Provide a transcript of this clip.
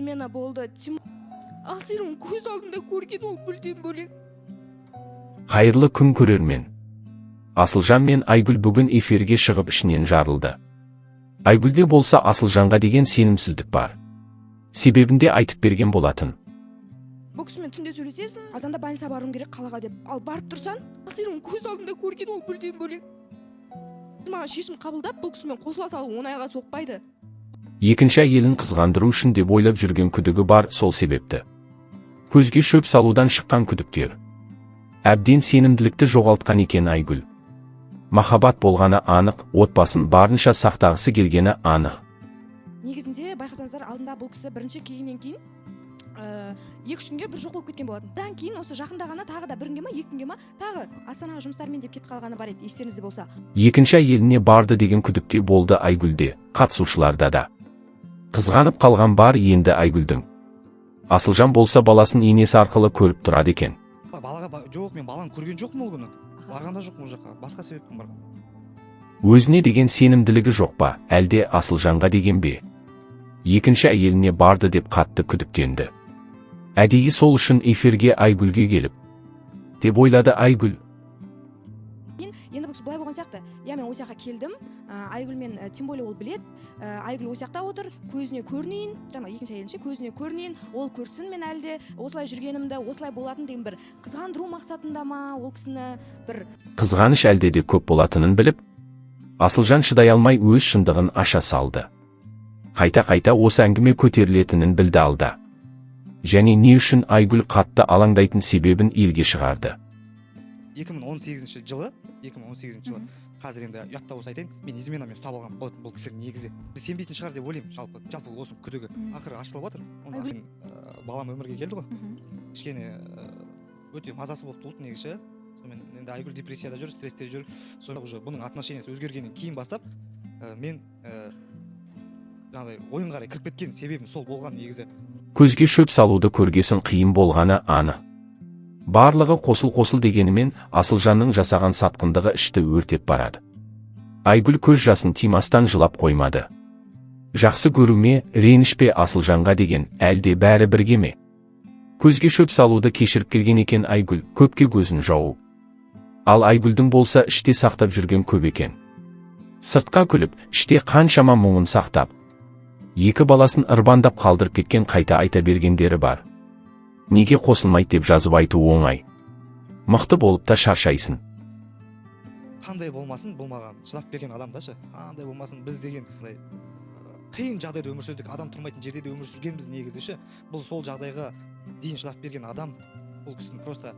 измена болды. Ал сенің көз алдында көрген ол мүлдем бөлек. Қайырлы күн көрермен. Асылжан мен Айгүл бүгін эфирге шығып ішінен жарылды. Айгүлде болса Асылжанға деген сенімсіздік бар. Себебінде айтып берген болатын. Бұл кісімен түнде сөйлесесің, азанда больница баруым керек қалаға деп. Ал барып тұрсан, ал сенің көз алдында көрген ол мүлдем бөлек. Маған шешім қабылдап, бұл кісімен қосыла салу оңайға соқпайды. Екінші әйелін қызғандыру үшін деп ойлап жүрген күдігі бар, сол себепті. Көзге шөп салудан шыққан күдіктер. Әбден сенімділікті жоғалтқан екен Айгүл. Махаббат болғаны анық, отбасын барынша сақтағысы келгені анық. Негізінде байқасаңыздар, алдында бұл кісі бірінші келгеннен кейін 2-3 күнге бір жоқ болып кеткен болатын. Одан кейін осы жақында ғана тағы да 1 күнге ма 2 күнге ма тағы Астанаға жұмыстармен деп кетіп қалғаны бар еді, естеріңізде болса. Екінші әйеліне барды деген күдікте болды Айгүлде, қатысушыларда да. Қызғанып қалған бар енді Айгүлдің. Асылжан болса баласын енесі арқылы көріп тұрады екен. Балаға жоқ, мен баланы көрген жоқпын ол күні. Барғанда жоқпын ол жаққа, басқа себеппен барған. Өзіне деген сенімділігі жоқ па, әлде Асылжанға деген бе? Екінші әйеліне барды деп қатты күдіктенді. Әдейі сол үшін эфирге Айгүлге келіп деп ойлады Айгүл. Енді бұл кісі былай болған сияқты. Мен осы жаққа келдім, Айгүлмен тем более ол білет. Айгүл осы жақта отыр, көзіне көрінейін, жаңа екінші әйелінше көзіне көрінейін, ол көрсін мен әлде осылай жүргенімді, осылай болатын деген бір қызғандыру мақсатында ма, ол кісіні бір Қызғаныш әлде де көп болатынын біліп, Асылжан шыдай алмай өз шындығын аша салды. Қайта-қайта осы әңгіме көтерілетінін білді алда. Және не үшін Айгүл қатты алаңдайтын себебін елге шығарды. 2018 жылы қазір енді ұятта осы айтайын, мен изменамен ұстап алған болатын бұл кісі негізі. Сенбейтін шығар деп ойлаймын, жалпы осы күдігі ақыры ашылып жатыр. Онда балам өмірге келді ғой. Кішкене өте мазасы болып толды негізі. Сонымен енді Айгүл депрессияда жүр, стресте жүр. Sonra уже бұның отношениясы өзгергеннен кейін бастап мен жаңағыдай ойын қарай кіріп кеткен себебім сол болған негізі. Көзге шөп салуды көргесін қиын болғаны анық. Барлығы қосыл дегенімен Асылжанның жасаған сатқындығы ішті өртеп барады. Айгүл көз жасын тимастан жылап қоймады. Жақсы көруме, реніш пе Асылжанға деген, әлде бәрі бірге ме? Көзге шөп салуды кешіріп келген екен Айгүл, көпке көзін жауып. Ал Айгүлдің болса іште сақтап жүрген көп екен. Сыртқа күліп, іште қаншама мұңын сақтап. Екі баласын ырбандап қалдырып кеткен қайта айта бергендері бар. Неге қосылмайды деп жазып айту оңай. Мықты болып та шаршайсың. Қандай болмасын, бұл маған шыдап берген адамдашы. Қандай болмасын, біз деген қиын жағдайда өмір сүрдік, адам тұрмайтын жерде де өмір сүргенбіз негізі. Бұл сол жағдайға дейін шыдап берген адам. Бұл кісінің просто